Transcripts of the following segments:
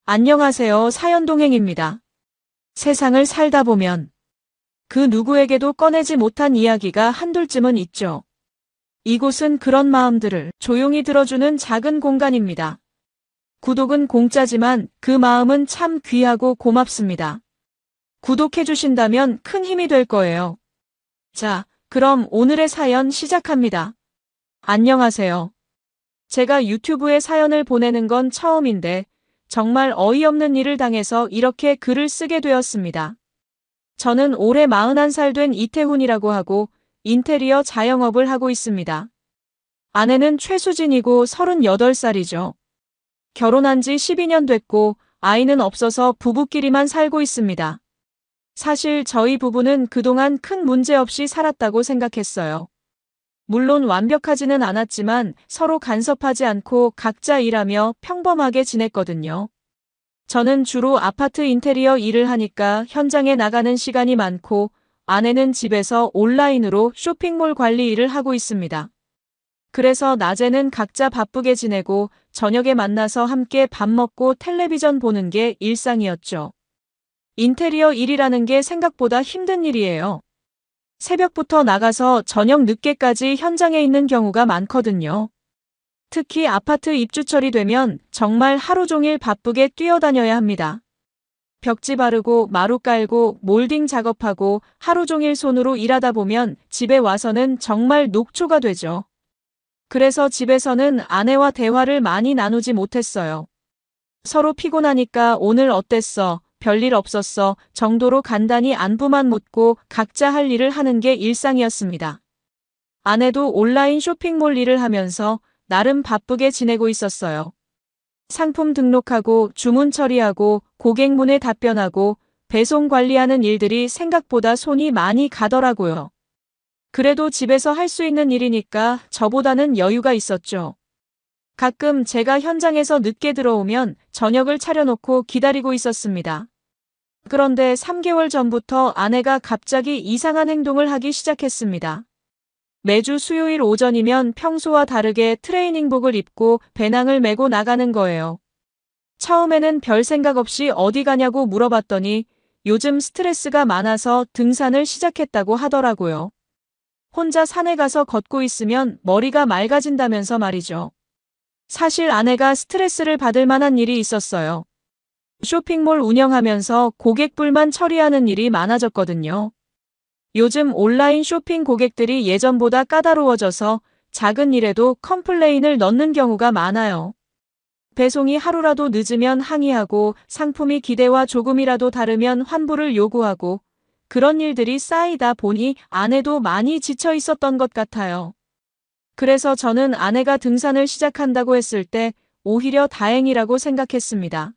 안녕하세요. 사연동행입니다. 세상을 살다 보면 그 누구에게도 꺼내지 못한 이야기가 한둘쯤은 있죠. 이곳은 그런 마음들을 조용히 들어주는 작은 공간입니다. 구독은 공짜지만 그 마음은 참 귀하고 고맙습니다. 구독해주신다면 큰 힘이 될 거예요. 자, 그럼 오늘의 사연 시작합니다. 안녕하세요. 제가 유튜브에 사연을 보내는 건 처음인데 정말 어이없는 일을 당해서 이렇게 글을 쓰게 되었습니다. 저는 올해 41살 된 이태훈이라고 하고 인테리어 자영업을 하고 있습니다. 아내는 최수진이고 38살이죠. 결혼한 지 12년 됐고 아이는 없어서 부부끼리만 살고 있습니다. 사실 저희 부부는 그동안 큰 문제 없이 살았다고 생각했어요. 물론 완벽하지는 않았지만 서로 간섭하지 않고 각자 일하며 평범하게 지냈거든요. 저는 주로 아파트 인테리어 일을 하니까 현장에 나가는 시간이 많고 아내는 집에서 온라인으로 쇼핑몰 관리 일을 하고 있습니다. 그래서 낮에는 각자 바쁘게 지내고 저녁에 만나서 함께 밥 먹고 텔레비전 보는 게 일상이었죠. 인테리어 일이라는 게 생각보다 힘든 일이에요. 새벽부터 나가서 저녁 늦게까지 현장에 있는 경우가 많거든요. 특히 아파트 입주철이 되면 정말 하루 종일 바쁘게 뛰어다녀야 합니다. 벽지 바르고 마루 깔고 몰딩 작업하고 하루 종일 손으로 일하다 보면 집에 와서는 정말 녹초가 되죠. 그래서 집에서는 아내와 대화를 많이 나누지 못했어요. 서로 피곤하니까 오늘 어땠어? 별일 없었어? 정도로 간단히 안부만 묻고 각자 할 일을 하는 게 일상이었습니다. 아내도 온라인 쇼핑몰 일을 하면서 나름 바쁘게 지내고 있었어요. 상품 등록하고 주문 처리하고 고객 문에 답변하고 배송 관리하는 일들이 생각보다 손이 많이 가더라고요. 그래도 집에서 할 수 있는 일이니까 저보다는 여유가 있었죠. 가끔 제가 현장에서 늦게 들어오면 저녁을 차려놓고 기다리고 있었습니다. 그런데 3개월 전부터 아내가 갑자기 이상한 행동을 하기 시작했습니다. 매주 수요일 오전이면 평소와 다르게 트레이닝복을 입고 배낭을 메고 나가는 거예요. 처음에는 별 생각 없이 어디 가냐고 물어봤더니 요즘 스트레스가 많아서 등산을 시작했다고 하더라고요. 혼자 산에 가서 걷고 있으면 머리가 맑아진다면서 말이죠. 사실 아내가 스트레스를 받을 만한 일이 있었어요. 쇼핑몰 운영하면서 고객불만 처리하는 일이 많아졌거든요. 요즘 온라인 쇼핑 고객들이 예전보다 까다로워져서 작은 일에도 컴플레인을 넣는 경우가 많아요. 배송이 하루라도 늦으면 항의하고 상품이 기대와 조금이라도 다르면 환불을 요구하고 그런 일들이 쌓이다 보니 아내도 많이 지쳐 있었던 것 같아요. 그래서 저는 아내가 등산을 시작한다고 했을 때 오히려 다행이라고 생각했습니다.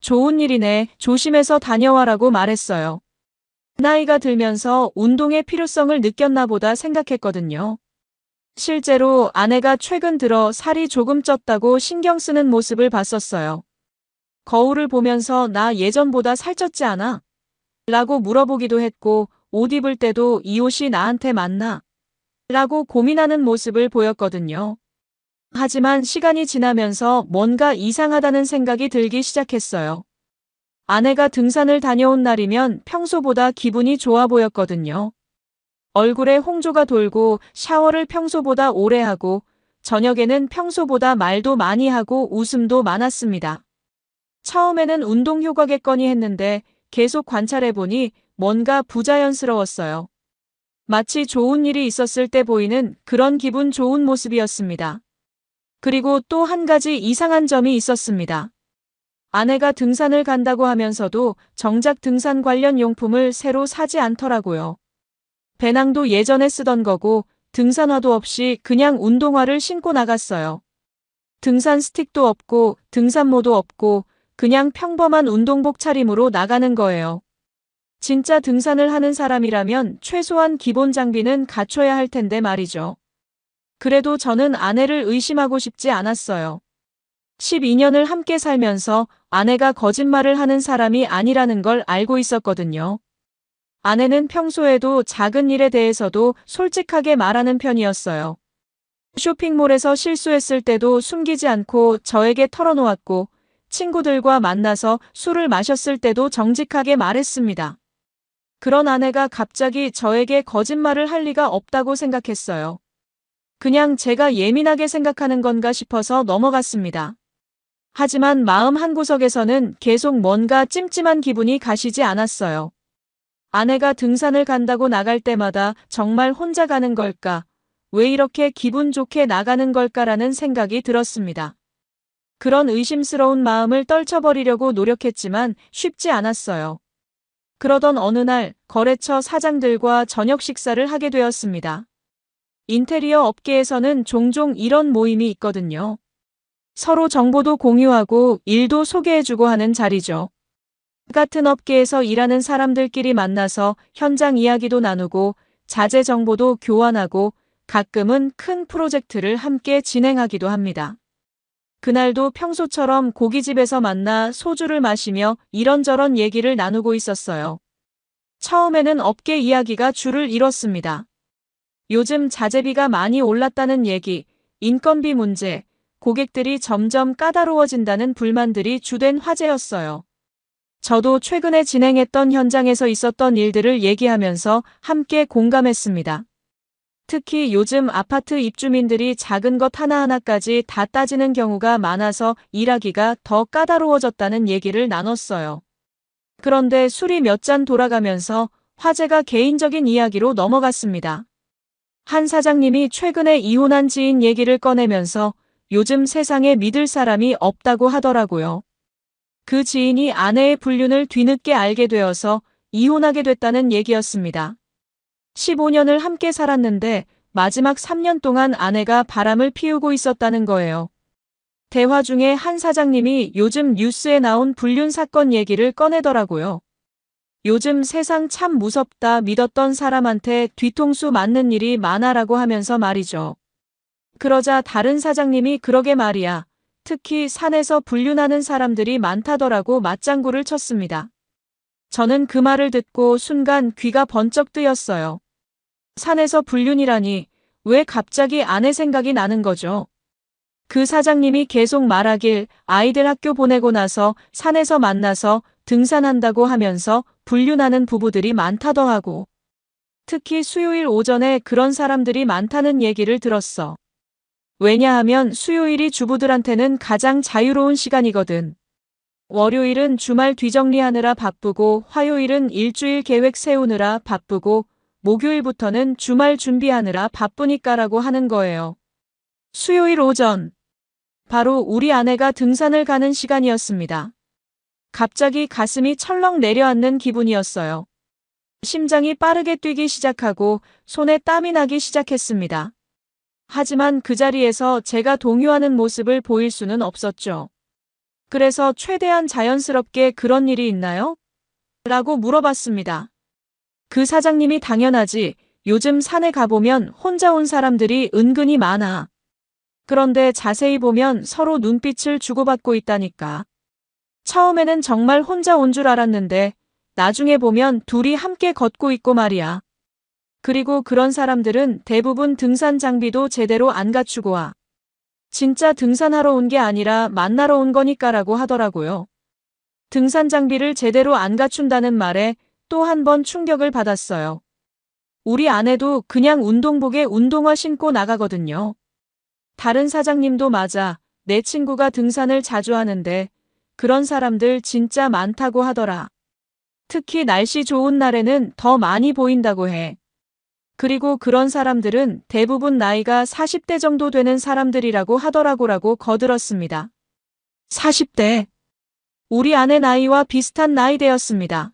좋은 일이네, 조심해서 다녀와라고 말했어요. 나이가 들면서 운동의 필요성을 느꼈나 보다 생각했거든요. 실제로 아내가 최근 들어 살이 조금 쪘다고 신경 쓰는 모습을 봤었어요. 거울을 보면서 나 예전보다 살쪘지 않아? 라고 물어보기도 했고 옷 입을 때도 이 옷이 나한테 맞나? 라고 고민하는 모습을 보였거든요. 하지만 시간이 지나면서 뭔가 이상하다는 생각이 들기 시작했어요. 아내가 등산을 다녀온 날이면 평소보다 기분이 좋아 보였거든요. 얼굴에 홍조가 돌고 샤워를 평소보다 오래 하고 저녁에는 평소보다 말도 많이 하고 웃음도 많았습니다. 처음에는 운동 효과겠거니 했는데 계속 관찰해보니 뭔가 부자연스러웠어요. 마치 좋은 일이 있었을 때 보이는 그런 기분 좋은 모습이었습니다. 그리고 또 한 가지 이상한 점이 있었습니다. 아내가 등산을 간다고 하면서도 정작 등산 관련 용품을 새로 사지 않더라고요. 배낭도 예전에 쓰던 거고 등산화도 없이 그냥 운동화를 신고 나갔어요. 등산 스틱도 없고 등산모도 없고 그냥 평범한 운동복 차림으로 나가는 거예요. 진짜 등산을 하는 사람이라면 최소한 기본 장비는 갖춰야 할 텐데 말이죠. 그래도 저는 아내를 의심하고 싶지 않았어요. 12년을 함께 살면서 아내가 거짓말을 하는 사람이 아니라는 걸 알고 있었거든요. 아내는 평소에도 작은 일에 대해서도 솔직하게 말하는 편이었어요. 쇼핑몰에서 실수했을 때도 숨기지 않고 저에게 털어놓았고 친구들과 만나서 술을 마셨을 때도 정직하게 말했습니다. 그런 아내가 갑자기 저에게 거짓말을 할 리가 없다고 생각했어요. 그냥 제가 예민하게 생각하는 건가 싶어서 넘어갔습니다. 하지만 마음 한구석에서는 계속 뭔가 찜찜한 기분이 가시지 않았어요. 아내가 등산을 간다고 나갈 때마다 정말 혼자 가는 걸까? 왜 이렇게 기분 좋게 나가는 걸까라는 생각이 들었습니다. 그런 의심스러운 마음을 떨쳐버리려고 노력했지만 쉽지 않았어요. 그러던 어느 날 거래처 사장들과 저녁 식사를 하게 되었습니다. 인테리어 업계에서는 종종 이런 모임이 있거든요. 서로 정보도 공유하고 일도 소개해주고 하는 자리죠. 같은 업계에서 일하는 사람들끼리 만나서 현장 이야기도 나누고 자재 정보도 교환하고 가끔은 큰 프로젝트를 함께 진행하기도 합니다. 그날도 평소처럼 고깃집에서 만나 소주를 마시며 이런저런 얘기를 나누고 있었어요. 처음에는 업계 이야기가 줄을 이뤘습니다. 요즘 자재비가 많이 올랐다는 얘기, 인건비 문제, 고객들이 점점 까다로워진다는 불만들이 주된 화제였어요. 저도 최근에 진행했던 현장에서 있었던 일들을 얘기하면서 함께 공감했습니다. 특히 요즘 아파트 입주민들이 작은 것 하나하나까지 다 따지는 경우가 많아서 일하기가 더 까다로워졌다는 얘기를 나눴어요. 그런데 술이 몇 잔 돌아가면서 화제가 개인적인 이야기로 넘어갔습니다. 한 사장님이 최근에 이혼한 지인 얘기를 꺼내면서 요즘 세상에 믿을 사람이 없다고 하더라고요. 그 지인이 아내의 불륜을 뒤늦게 알게 되어서 이혼하게 됐다는 얘기였습니다. 15년을 함께 살았는데 마지막 3년 동안 아내가 바람을 피우고 있었다는 거예요. 대화 중에 한 사장님이 요즘 뉴스에 나온 불륜 사건 얘기를 꺼내더라고요. 요즘 세상 참 무섭다, 믿었던 사람한테 뒤통수 맞는 일이 많아라고 하면서 말이죠. 그러자 다른 사장님이 그러게 말이야. 특히 산에서 불륜하는 사람들이 많다더라고 맞장구를 쳤습니다. 저는 그 말을 듣고 순간 귀가 번쩍 뜨였어요. 산에서 불륜이라니 왜 갑자기 아내 생각이 나는 거죠? 그 사장님이 계속 말하길 아이들 학교 보내고 나서 산에서 만나서 등산한다고 하면서 불륜하는 부부들이 많다더라고. 특히 수요일 오전에 그런 사람들이 많다는 얘기를 들었어. 왜냐하면 수요일이 주부들한테는 가장 자유로운 시간이거든. 월요일은 주말 뒤정리하느라 바쁘고 화요일은 일주일 계획 세우느라 바쁘고 목요일부터는 주말 준비하느라 바쁘니까라고 하는 거예요. 수요일 오전. 바로 우리 아내가 등산을 가는 시간이었습니다. 갑자기 가슴이 철렁 내려앉는 기분이었어요. 심장이 빠르게 뛰기 시작하고 손에 땀이 나기 시작했습니다. 하지만 그 자리에서 제가 동요하는 모습을 보일 수는 없었죠. 그래서 최대한 자연스럽게 그런 일이 있나요? 라고 물어봤습니다. 그 사장님이 당연하지. 요즘 산에 가보면 혼자 온 사람들이 은근히 많아. 그런데 자세히 보면 서로 눈빛을 주고받고 있다니까. 처음에는 정말 혼자 온 줄 알았는데 나중에 보면 둘이 함께 걷고 있고 말이야. 그리고 그런 사람들은 대부분 등산 장비도 제대로 안 갖추고 와. 진짜 등산하러 온 게 아니라 만나러 온 거니까라고 하더라고요. 등산 장비를 제대로 안 갖춘다는 말에 또 한 번 충격을 받았어요. 우리 아내도 그냥 운동복에 운동화 신고 나가거든요. 다른 사장님도 맞아. 내 친구가 등산을 자주 하는데 그런 사람들 진짜 많다고 하더라. 특히 날씨 좋은 날에는 더 많이 보인다고 해. 그리고 그런 사람들은 대부분 나이가 40대 정도 되는 사람들이라고 하더라고라고 거들었습니다. 40대. 우리 아내 나이와 비슷한 나이대였습니다.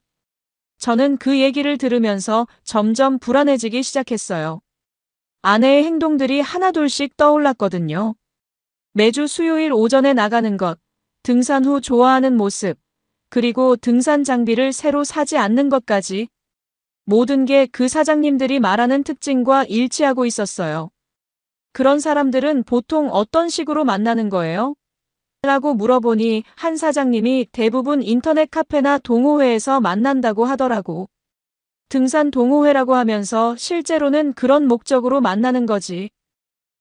저는 그 얘기를 들으면서 점점 불안해지기 시작했어요. 아내의 행동들이 하나둘씩 떠올랐거든요. 매주 수요일 오전에 나가는 것, 등산 후 좋아하는 모습, 그리고 등산 장비를 새로 사지 않는 것까지. 모든 게 그 사장님들이 말하는 특징과 일치하고 있었어요. 그런 사람들은 보통 어떤 식으로 만나는 거예요? 라고 물어보니 한 사장님이 대부분 인터넷 카페나 동호회에서 만난다고 하더라고. 등산 동호회라고 하면서 실제로는 그런 목적으로 만나는 거지.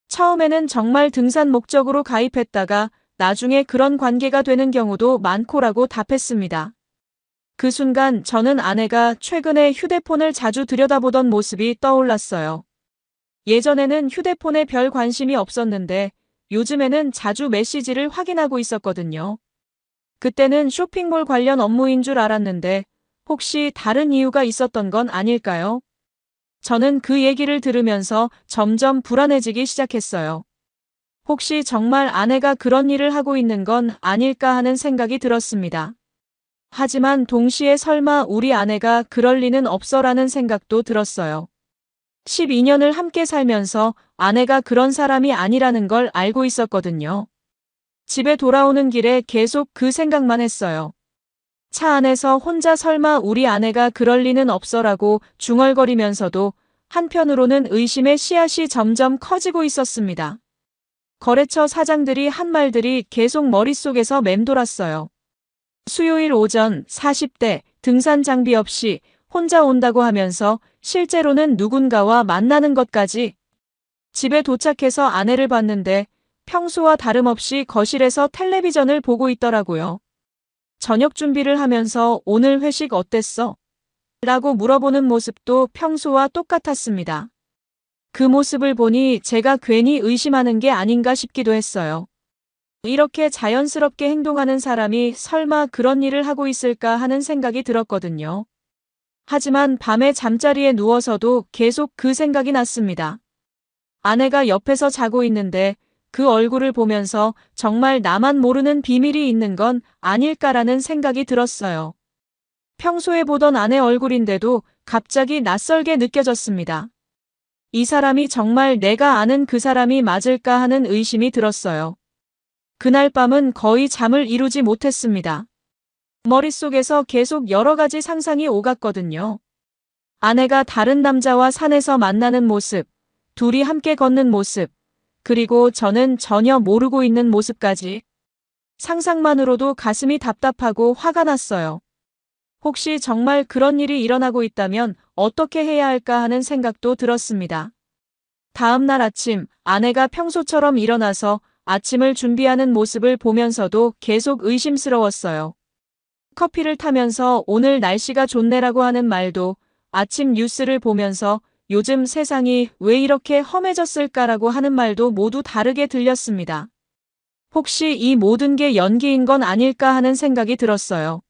처음에는 정말 등산 목적으로 가입했다가 나중에 그런 관계가 되는 경우도 많고라고 답했습니다. 그 순간 저는 아내가 최근에 휴대폰을 자주 들여다보던 모습이 떠올랐어요. 예전에는 휴대폰에 별 관심이 없었는데 요즘에는 자주 메시지를 확인하고 있었거든요. 그때는 쇼핑몰 관련 업무인 줄 알았는데 혹시 다른 이유가 있었던 건 아닐까요? 저는 그 얘기를 들으면서 점점 불안해지기 시작했어요. 혹시 정말 아내가 그런 일을 하고 있는 건 아닐까 하는 생각이 들었습니다. 하지만 동시에 설마 우리 아내가 그럴 리는 없어라는 생각도 들었어요. 12년을 함께 살면서 아내가 그런 사람이 아니라는 걸 알고 있었거든요. 집에 돌아오는 길에 계속 그 생각만 했어요. 차 안에서 혼자 설마 우리 아내가 그럴 리는 없어라고 중얼거리면서도 한편으로는 의심의 씨앗이 점점 커지고 있었습니다. 거래처 사장들이 한 말들이 계속 머릿속에서 맴돌았어요. 수요일 오전 40대 등산 장비 없이 혼자 온다고 하면서 실제로는 누군가와 만나는 것까지. 집에 도착해서 아내를 봤는데 평소와 다름없이 거실에서 텔레비전을 보고 있더라고요. 저녁 준비를 하면서 오늘 회식 어땠어? 라고 물어보는 모습도 평소와 똑같았습니다. 그 모습을 보니 제가 괜히 의심하는 게 아닌가 싶기도 했어요. 이렇게 자연스럽게 행동하는 사람이 설마 그런 일을 하고 있을까 하는 생각이 들었거든요. 하지만 밤에 잠자리에 누워서도 계속 그 생각이 났습니다. 아내가 옆에서 자고 있는데 그 얼굴을 보면서 정말 나만 모르는 비밀이 있는 건 아닐까라는 생각이 들었어요. 평소에 보던 아내 얼굴인데도 갑자기 낯설게 느껴졌습니다. 이 사람이 정말 내가 아는 그 사람이 맞을까 하는 의심이 들었어요. 그날 밤은 거의 잠을 이루지 못했습니다. 머릿속에서 계속 여러 가지 상상이 오갔거든요. 아내가 다른 남자와 산에서 만나는 모습, 둘이 함께 걷는 모습, 그리고 저는 전혀 모르고 있는 모습까지. 상상만으로도 가슴이 답답하고 화가 났어요. 혹시 정말 그런 일이 일어나고 있다면 어떻게 해야 할까 하는 생각도 들었습니다. 다음 날 아침, 아내가 평소처럼 일어나서 아침을 준비하는 모습을 보면서도 계속 의심스러웠어요. 커피를 타면서 오늘 날씨가 좋네라고 하는 말도 아침 뉴스를 보면서 요즘 세상이 왜 이렇게 험해졌을까라고 하는 말도 모두 다르게 들렸습니다. 혹시 이 모든 게 연기인 건 아닐까 하는 생각이 들었어요.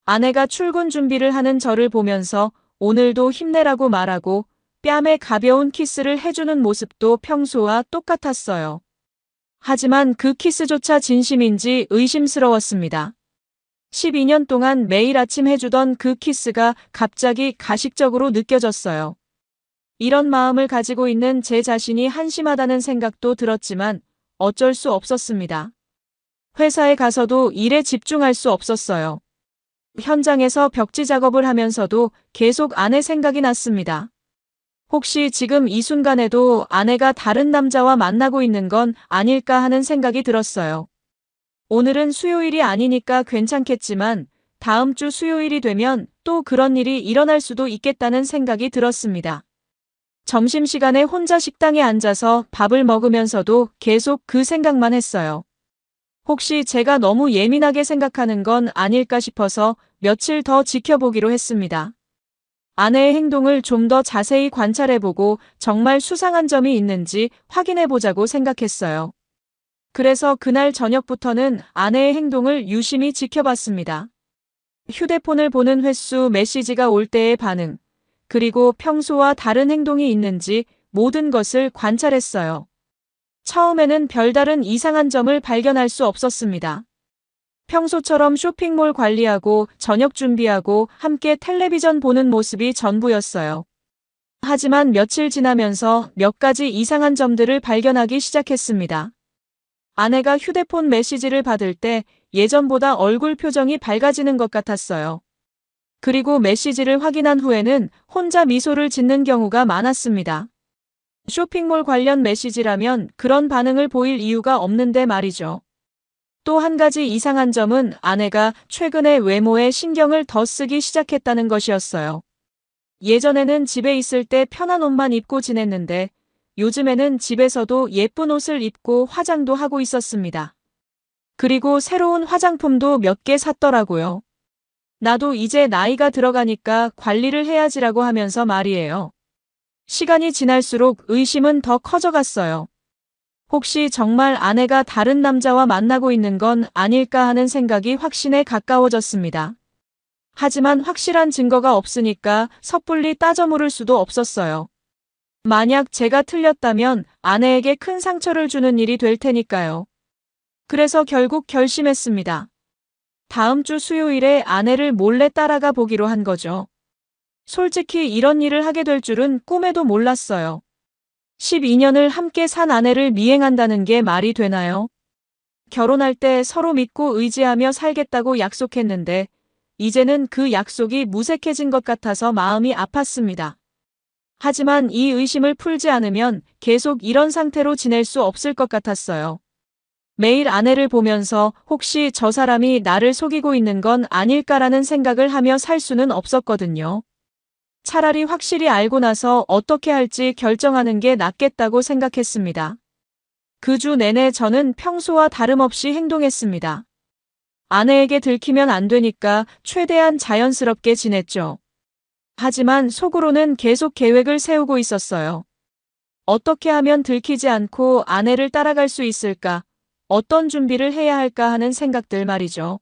아내가 출근 준비를 하는 저를 보면서 오늘도 힘내라고 말하고 뺨에 가벼운 키스를 해주는 모습도 평소와 똑같았어요. 하지만 그 키스조차 진심인지 의심스러웠습니다. 12년 동안 매일 아침 해주던 그 키스가 갑자기 가식적으로 느껴졌어요. 이런 마음을 가지고 있는 제 자신이 한심하다는 생각도 들었지만 어쩔 수 없었습니다. 회사에 가서도 일에 집중할 수 없었어요. 현장에서 벽지 작업을 하면서도 계속 아내 생각이 났습니다. 혹시 지금 이 순간에도 아내가 다른 남자와 만나고 있는 건 아닐까 하는 생각이 들었어요. 오늘은 수요일이 아니니까 괜찮겠지만 다음 주 수요일이 되면 또 그런 일이 일어날 수도 있겠다는 생각이 들었습니다. 점심시간에 혼자 식당에 앉아서 밥을 먹으면서도 계속 그 생각만 했어요. 혹시 제가 너무 예민하게 생각하는 건 아닐까 싶어서 며칠 더 지켜보기로 했습니다. 아내의 행동을 좀 더 자세히 관찰해보고 정말 수상한 점이 있는지 확인해보자고 생각했어요. 그래서 그날 저녁부터는 아내의 행동을 유심히 지켜봤습니다. 휴대폰을 보는 횟수, 메시지가 올 때의 반응, 그리고 평소와 다른 행동이 있는지 모든 것을 관찰했어요. 처음에는 별다른 이상한 점을 발견할 수 없었습니다. 평소처럼 쇼핑몰 관리하고 저녁 준비하고 함께 텔레비전 보는 모습이 전부였어요. 하지만 며칠 지나면서 몇 가지 이상한 점들을 발견하기 시작했습니다. 아내가 휴대폰 메시지를 받을 때 예전보다 얼굴 표정이 밝아지는 것 같았어요. 그리고 메시지를 확인한 후에는 혼자 미소를 짓는 경우가 많았습니다. 쇼핑몰 관련 메시지라면 그런 반응을 보일 이유가 없는데 말이죠. 또 한 가지 이상한 점은 아내가 최근에 외모에 신경을 더 쓰기 시작했다는 것이었어요. 예전에는 집에 있을 때 편한 옷만 입고 지냈는데 요즘에는 집에서도 예쁜 옷을 입고 화장도 하고 있었습니다. 그리고 새로운 화장품도 몇 개 샀더라고요. 나도 이제 나이가 들어가니까 관리를 해야지라고 하면서 말이에요. 시간이 지날수록 의심은 더 커져갔어요. 혹시 정말 아내가 다른 남자와 만나고 있는 건 아닐까 하는 생각이 확신에 가까워졌습니다. 하지만 확실한 증거가 없으니까 섣불리 따져 물을 수도 없었어요. 만약 제가 틀렸다면 아내에게 큰 상처를 주는 일이 될 테니까요. 그래서 결국 결심했습니다. 다음 주 수요일에 아내를 몰래 따라가 보기로 한 거죠. 솔직히 이런 일을 하게 될 줄은 꿈에도 몰랐어요. 12년을 함께 산 아내를 미행한다는 게 말이 되나요? 결혼할 때 서로 믿고 의지하며 살겠다고 약속했는데 이제는 그 약속이 무색해진 것 같아서 마음이 아팠습니다. 하지만 이 의심을 풀지 않으면 계속 이런 상태로 지낼 수 없을 것 같았어요. 매일 아내를 보면서 혹시 저 사람이 나를 속이고 있는 건 아닐까라는 생각을 하며 살 수는 없었거든요. 차라리 확실히 알고 나서 어떻게 할지 결정하는 게 낫겠다고 생각했습니다. 그 주 내내 저는 평소와 다름없이 행동했습니다. 아내에게 들키면 안 되니까 최대한 자연스럽게 지냈죠. 하지만 속으로는 계속 계획을 세우고 있었어요. 어떻게 하면 들키지 않고 아내를 따라갈 수 있을까? 어떤 준비를 해야 할까 하는 생각들 말이죠.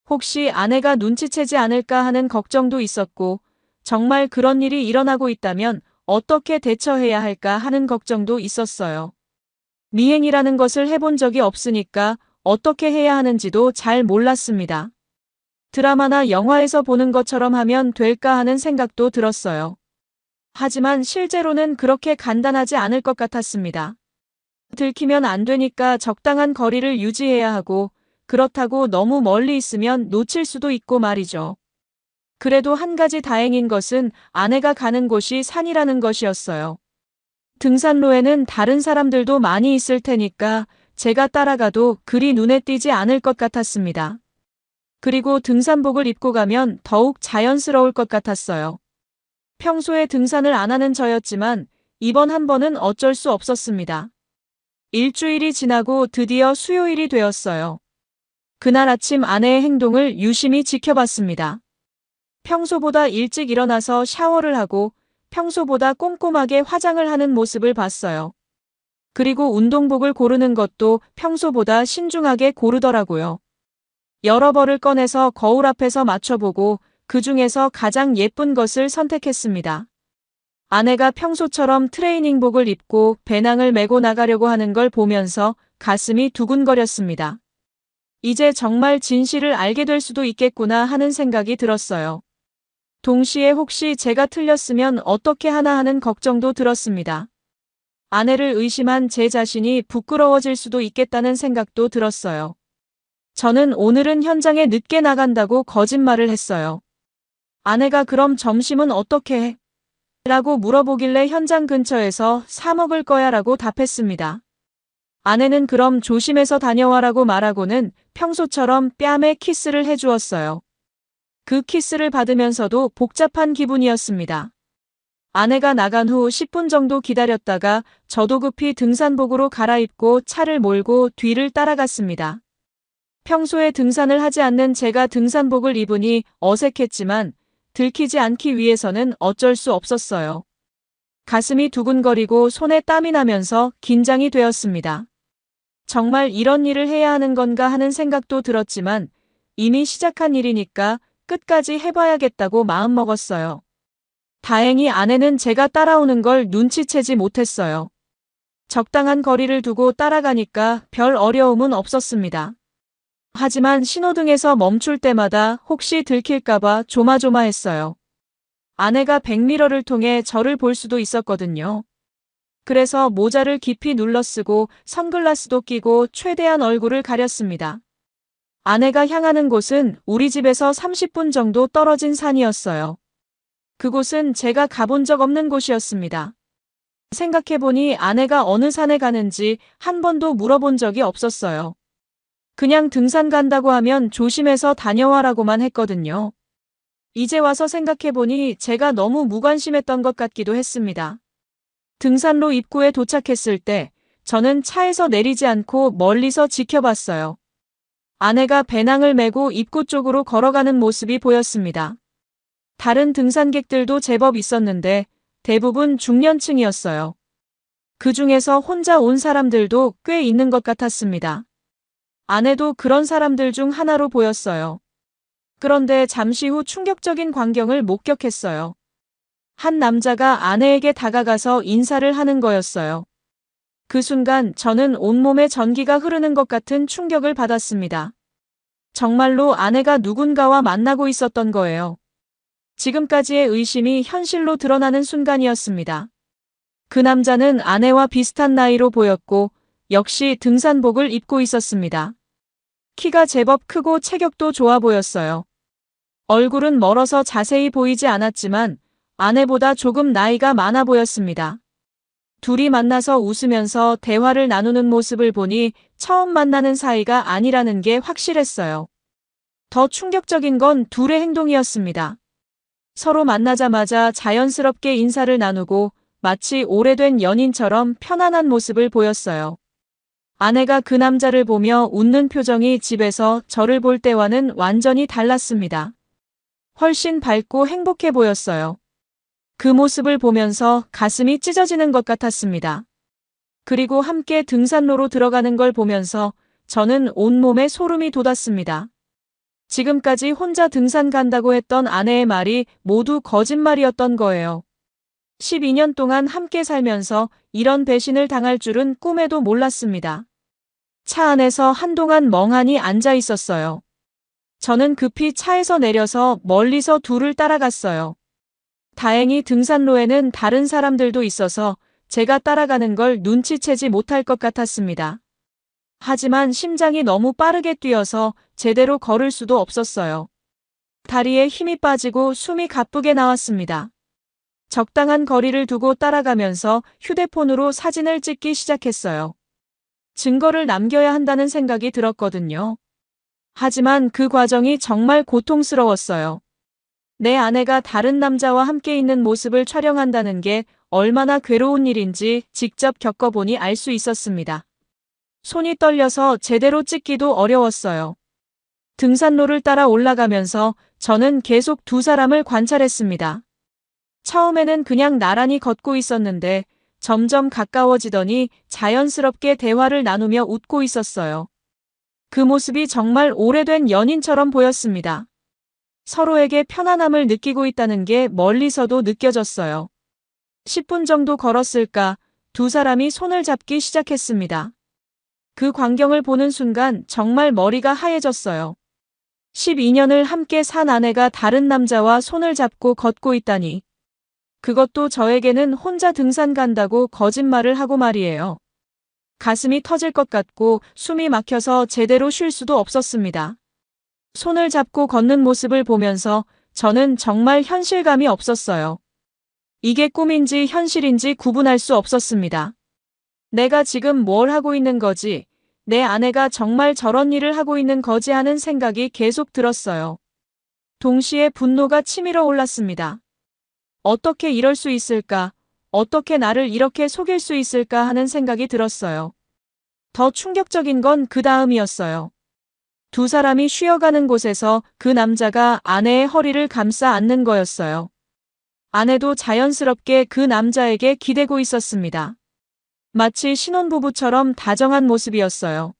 혹시 아내가 눈치채지 않을까 하는 걱정도 있었고, 정말 그런 일이 일어나고 있다면 어떻게 대처해야 할까 하는 걱정도 있었어요. 미행이라는 것을 해본 적이 없으니까 어떻게 해야 하는지도 잘 몰랐습니다. 드라마나 영화에서 보는 것처럼 하면 될까 하는 생각도 들었어요. 하지만 실제로는 그렇게 간단하지 않을 것 같았습니다. 들키면 안 되니까 적당한 거리를 유지해야 하고, 그렇다고 너무 멀리 있으면 놓칠 수도 있고 말이죠. 그래도 한 가지 다행인 것은 아내가 가는 곳이 산이라는 것이었어요. 등산로에는 다른 사람들도 많이 있을 테니까 제가 따라가도 그리 눈에 띄지 않을 것 같았습니다. 그리고 등산복을 입고 가면 더욱 자연스러울 것 같았어요. 평소에 등산을 안 하는 저였지만 이번 한 번은 어쩔 수 없었습니다. 일주일이 지나고 드디어 수요일이 되었어요. 그날 아침 아내의 행동을 유심히 지켜봤습니다. 평소보다 일찍 일어나서 샤워를 하고 평소보다 꼼꼼하게 화장을 하는 모습을 봤어요. 그리고 운동복을 고르는 것도 평소보다 신중하게 고르더라고요. 여러 벌을 꺼내서 거울 앞에서 맞춰보고 그 중에서 가장 예쁜 것을 선택했습니다. 아내가 평소처럼 트레이닝복을 입고 배낭을 메고 나가려고 하는 걸 보면서 가슴이 두근거렸습니다. 이제 정말 진실을 알게 될 수도 있겠구나 하는 생각이 들었어요. 동시에 혹시 제가 틀렸으면 어떻게 하나 하는 걱정도 들었습니다. 아내를 의심한 제 자신이 부끄러워질 수도 있겠다는 생각도 들었어요. 저는 오늘은 현장에 늦게 나간다고 거짓말을 했어요. 아내가 그럼 점심은 어떻게 해? 라고 물어보길래 현장 근처에서 사 먹을 거야 라고 답했습니다. 아내는 그럼 조심해서 다녀와라고 말하고는 평소처럼 뺨에 키스를 해주었어요. 그 키스를 받으면서도 복잡한 기분이었습니다. 아내가 나간 후 10분 정도 기다렸다가 저도 급히 등산복으로 갈아입고 차를 몰고 뒤를 따라갔습니다. 평소에 등산을 하지 않는 제가 등산복을 입으니 어색했지만 들키지 않기 위해서는 어쩔 수 없었어요. 가슴이 두근거리고 손에 땀이 나면서 긴장이 되었습니다. 정말 이런 일을 해야 하는 건가 하는 생각도 들었지만 이미 시작한 일이니까 끝까지 해봐야겠다고 마음먹었어요. 다행히 아내는 제가 따라오는 걸 눈치채지 못했어요. 적당한 거리를 두고 따라가니까 별 어려움은 없었습니다. 하지만 신호등에서 멈출 때마다 혹시 들킬까봐 조마조마했어요. 아내가 백미러를 통해 저를 볼 수도 있었거든요. 그래서 모자를 깊이 눌러쓰고 선글라스도 끼고 최대한 얼굴을 가렸습니다. 아내가 향하는 곳은 우리 집에서 30분 정도 떨어진 산이었어요. 그곳은 제가 가본 적 없는 곳이었습니다. 생각해보니 아내가 어느 산에 가는지 한 번도 물어본 적이 없었어요. 그냥 등산 간다고 하면 조심해서 다녀와라고만 했거든요. 이제 와서 생각해보니 제가 너무 무관심했던 것 같기도 했습니다. 등산로 입구에 도착했을 때 저는 차에서 내리지 않고 멀리서 지켜봤어요. 아내가 배낭을 메고 입구 쪽으로 걸어가는 모습이 보였습니다. 다른 등산객들도 제법 있었는데 대부분 중년층이었어요. 그 중에서 혼자 온 사람들도 꽤 있는 것 같았습니다. 아내도 그런 사람들 중 하나로 보였어요. 그런데 잠시 후 충격적인 광경을 목격했어요. 한 남자가 아내에게 다가가서 인사를 하는 거였어요. 그 순간 저는 온몸에 전기가 흐르는 것 같은 충격을 받았습니다. 정말로 아내가 누군가와 만나고 있었던 거예요. 지금까지의 의심이 현실로 드러나는 순간이었습니다. 그 남자는 아내와 비슷한 나이로 보였고 역시 등산복을 입고 있었습니다. 키가 제법 크고 체격도 좋아 보였어요. 얼굴은 멀어서 자세히 보이지 않았지만 아내보다 조금 나이가 많아 보였습니다. 둘이 만나서 웃으면서 대화를 나누는 모습을 보니 처음 만나는 사이가 아니라는 게 확실했어요. 더 충격적인 건 둘의 행동이었습니다. 서로 만나자마자 자연스럽게 인사를 나누고 마치 오래된 연인처럼 편안한 모습을 보였어요. 아내가 그 남자를 보며 웃는 표정이 집에서 저를 볼 때와는 완전히 달랐습니다. 훨씬 밝고 행복해 보였어요. 그 모습을 보면서 가슴이 찢어지는 것 같았습니다. 그리고 함께 등산로로 들어가는 걸 보면서 저는 온몸에 소름이 돋았습니다. 지금까지 혼자 등산 간다고 했던 아내의 말이 모두 거짓말이었던 거예요. 12년 동안 함께 살면서 이런 배신을 당할 줄은 꿈에도 몰랐습니다. 차 안에서 한동안 멍하니 앉아 있었어요. 저는 급히 차에서 내려서 멀리서 둘을 따라갔어요. 다행히 등산로에는 다른 사람들도 있어서 제가 따라가는 걸 눈치채지 못할 것 같았습니다. 하지만 심장이 너무 빠르게 뛰어서 제대로 걸을 수도 없었어요. 다리에 힘이 빠지고 숨이 가쁘게 나왔습니다. 적당한 거리를 두고 따라가면서 휴대폰으로 사진을 찍기 시작했어요. 증거를 남겨야 한다는 생각이 들었거든요. 하지만 그 과정이 정말 고통스러웠어요. 내 아내가 다른 남자와 함께 있는 모습을 촬영한다는 게 얼마나 괴로운 일인지 직접 겪어보니 알 수 있었습니다. 손이 떨려서 제대로 찍기도 어려웠어요. 등산로를 따라 올라가면서 저는 계속 두 사람을 관찰했습니다. 처음에는 그냥 나란히 걷고 있었는데 점점 가까워지더니 자연스럽게 대화를 나누며 웃고 있었어요. 그 모습이 정말 오래된 연인처럼 보였습니다. 서로에게 편안함을 느끼고 있다는 게 멀리서도 느껴졌어요. 10분 정도 걸었을까 두 사람이 손을 잡기 시작했습니다. 그 광경을 보는 순간 정말 머리가 하얘졌어요. 12년을 함께 산 아내가 다른 남자와 손을 잡고 걷고 있다니. 그것도 저에게는 혼자 등산 간다고 거짓말을 하고 말이에요. 가슴이 터질 것 같고 숨이 막혀서 제대로 쉴 수도 없었습니다. 손을 잡고 걷는 모습을 보면서 저는 정말 현실감이 없었어요. 이게 꿈인지 현실인지 구분할 수 없었습니다. 내가 지금 뭘 하고 있는 거지? 내 아내가 정말 저런 일을 하고 있는 거지 하는 생각이 계속 들었어요. 동시에 분노가 치밀어 올랐습니다. 어떻게 이럴 수 있을까? 어떻게 나를 이렇게 속일 수 있을까 하는 생각이 들었어요. 더 충격적인 건 그 다음이었어요. 두 사람이 쉬어가는 곳에서 그 남자가 아내의 허리를 감싸 안는 거였어요. 아내도 자연스럽게 그 남자에게 기대고 있었습니다. 마치 신혼부부처럼 다정한 모습이었어요.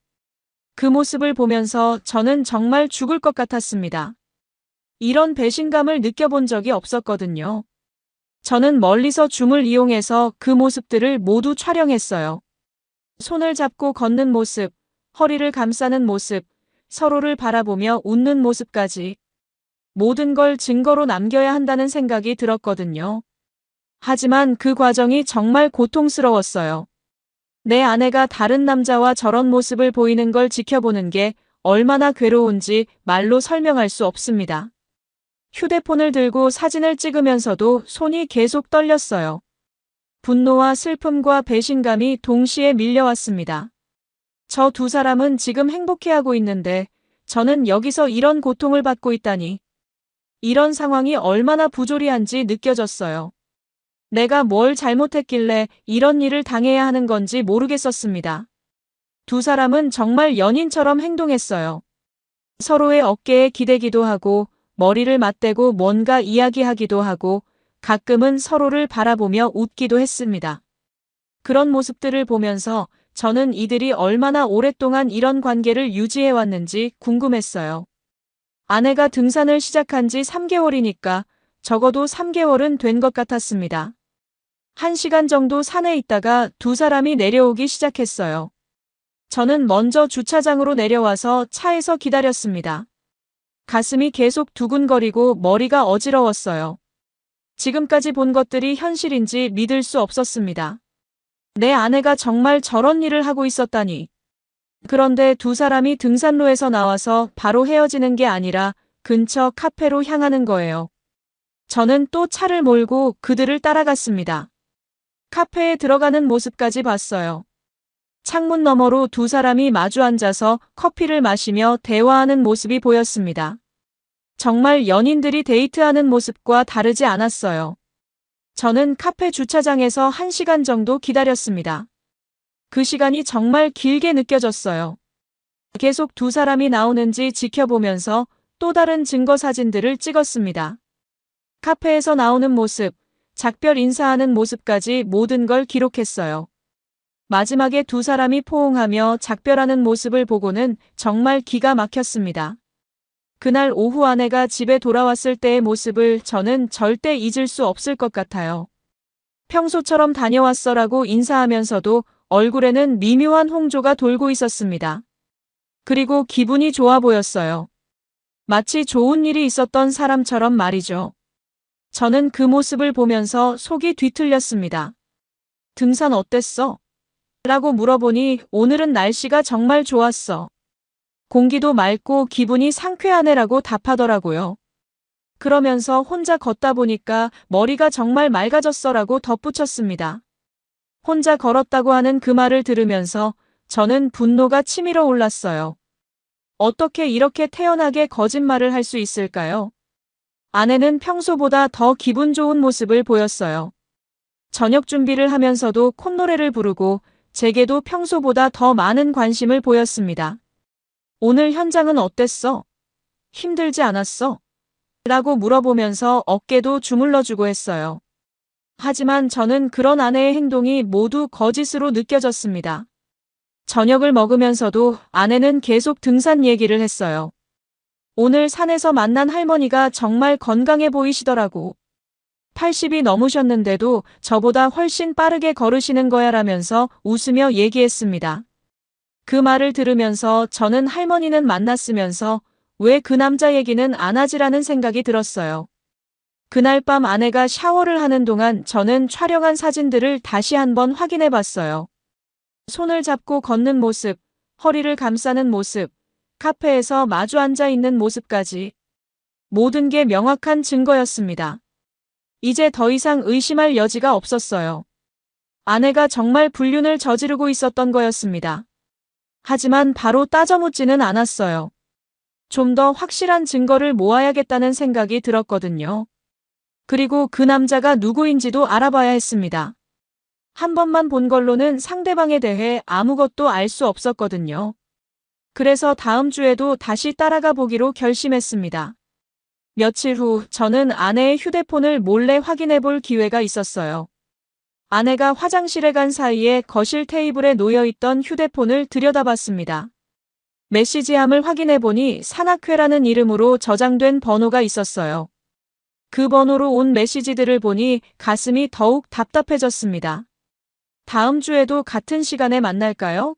그 모습을 보면서 저는 정말 죽을 것 같았습니다. 이런 배신감을 느껴본 적이 없었거든요. 저는 멀리서 줌을 이용해서 그 모습들을 모두 촬영했어요. 손을 잡고 걷는 모습, 허리를 감싸는 모습, 서로를 바라보며 웃는 모습까지. 모든 걸 증거로 남겨야 한다는 생각이 들었거든요. 하지만 그 과정이 정말 고통스러웠어요. 내 아내가 다른 남자와 저런 모습을 보이는 걸 지켜보는 게 얼마나 괴로운지 말로 설명할 수 없습니다. 휴대폰을 들고 사진을 찍으면서도 손이 계속 떨렸어요. 분노와 슬픔과 배신감이 동시에 밀려왔습니다. 저 두 사람은 지금 행복해하고 있는데 저는 여기서 이런 고통을 받고 있다니. 이런 상황이 얼마나 부조리한지 느껴졌어요. 내가 뭘 잘못했길래 이런 일을 당해야 하는 건지 모르겠었습니다. 두 사람은 정말 연인처럼 행동했어요. 서로의 어깨에 기대기도 하고 머리를 맞대고 뭔가 이야기하기도 하고 가끔은 서로를 바라보며 웃기도 했습니다. 그런 모습들을 보면서 저는 이들이 얼마나 오랫동안 이런 관계를 유지해왔는지 궁금했어요. 아내가 등산을 시작한 지 3개월이니까 적어도 3개월은 된 것 같았습니다. 1시간 정도 산에 있다가 두 사람이 내려오기 시작했어요. 저는 먼저 주차장으로 내려와서 차에서 기다렸습니다. 가슴이 계속 두근거리고 머리가 어지러웠어요. 지금까지 본 것들이 현실인지 믿을 수 없었습니다. 내 아내가 정말 저런 일을 하고 있었다니. 그런데 두 사람이 등산로에서 나와서 바로 헤어지는 게 아니라 근처 카페로 향하는 거예요. 저는 또 차를 몰고 그들을 따라갔습니다. 카페에 들어가는 모습까지 봤어요. 창문 너머로 두 사람이 마주 앉아서 커피를 마시며 대화하는 모습이 보였습니다. 정말 연인들이 데이트하는 모습과 다르지 않았어요. 저는 카페 주차장에서 1시간 정도 기다렸습니다. 그 시간이 정말 길게 느껴졌어요. 계속 두 사람이 나오는지 지켜보면서 또 다른 증거 사진들을 찍었습니다. 카페에서 나오는 모습, 작별 인사하는 모습까지 모든 걸 기록했어요. 마지막에 두 사람이 포옹하며 작별하는 모습을 보고는 정말 기가 막혔습니다. 그날 오후 아내가 집에 돌아왔을 때의 모습을 저는 절대 잊을 수 없을 것 같아요. 평소처럼 다녀왔어라고 인사하면서도 얼굴에는 미묘한 홍조가 돌고 있었습니다. 그리고 기분이 좋아 보였어요. 마치 좋은 일이 있었던 사람처럼 말이죠. 저는 그 모습을 보면서 속이 뒤틀렸습니다. 등산 어땠어? 라고 물어보니 오늘은 날씨가 정말 좋았어. 공기도 맑고 기분이 상쾌하네라고 답하더라고요. 그러면서 혼자 걷다 보니까 머리가 정말 맑아졌어라고 덧붙였습니다. 혼자 걸었다고 하는 그 말을 들으면서 저는 분노가 치밀어 올랐어요. 어떻게 이렇게 태연하게 거짓말을 할 수 있을까요? 아내는 평소보다 더 기분 좋은 모습을 보였어요. 저녁 준비를 하면서도 콧노래를 부르고 제게도 평소보다 더 많은 관심을 보였습니다. 오늘 현장은 어땠어? 힘들지 않았어? 라고 물어보면서 어깨도 주물러주고 했어요. 하지만 저는 그런 아내의 행동이 모두 거짓으로 느껴졌습니다. 저녁을 먹으면서도 아내는 계속 등산 얘기를 했어요. 오늘 산에서 만난 할머니가 정말 건강해 보이시더라고. 80이 넘으셨는데도 저보다 훨씬 빠르게 걸으시는 거야 라면서 웃으며 얘기했습니다. 그 말을 들으면서 저는 할머니는 만났으면서 왜 그 남자 얘기는 안 하지라는 생각이 들었어요. 그날 밤 아내가 샤워를 하는 동안 저는 촬영한 사진들을 다시 한번 확인해 봤어요. 손을 잡고 걷는 모습, 허리를 감싸는 모습, 카페에서 마주 앉아 있는 모습까지 모든 게 명확한 증거였습니다. 이제 더 이상 의심할 여지가 없었어요. 아내가 정말 불륜을 저지르고 있었던 거였습니다. 하지만 바로 따져묻지는 않았어요. 좀 더 확실한 증거를 모아야겠다는 생각이 들었거든요. 그리고 그 남자가 누구인지도 알아봐야 했습니다. 한 번만 본 걸로는 상대방에 대해 아무것도 알 수 없었거든요. 그래서 다음 주에도 다시 따라가 보기로 결심했습니다. 며칠 후 저는 아내의 휴대폰을 몰래 확인해 볼 기회가 있었어요. 아내가 화장실에 간 사이에 거실 테이블에 놓여있던 휴대폰을 들여다봤습니다. 메시지함을 확인해 보니 산악회라는 이름으로 저장된 번호가 있었어요. 그 번호로 온 메시지들을 보니 가슴이 더욱 답답해졌습니다. 다음 주에도 같은 시간에 만날까요?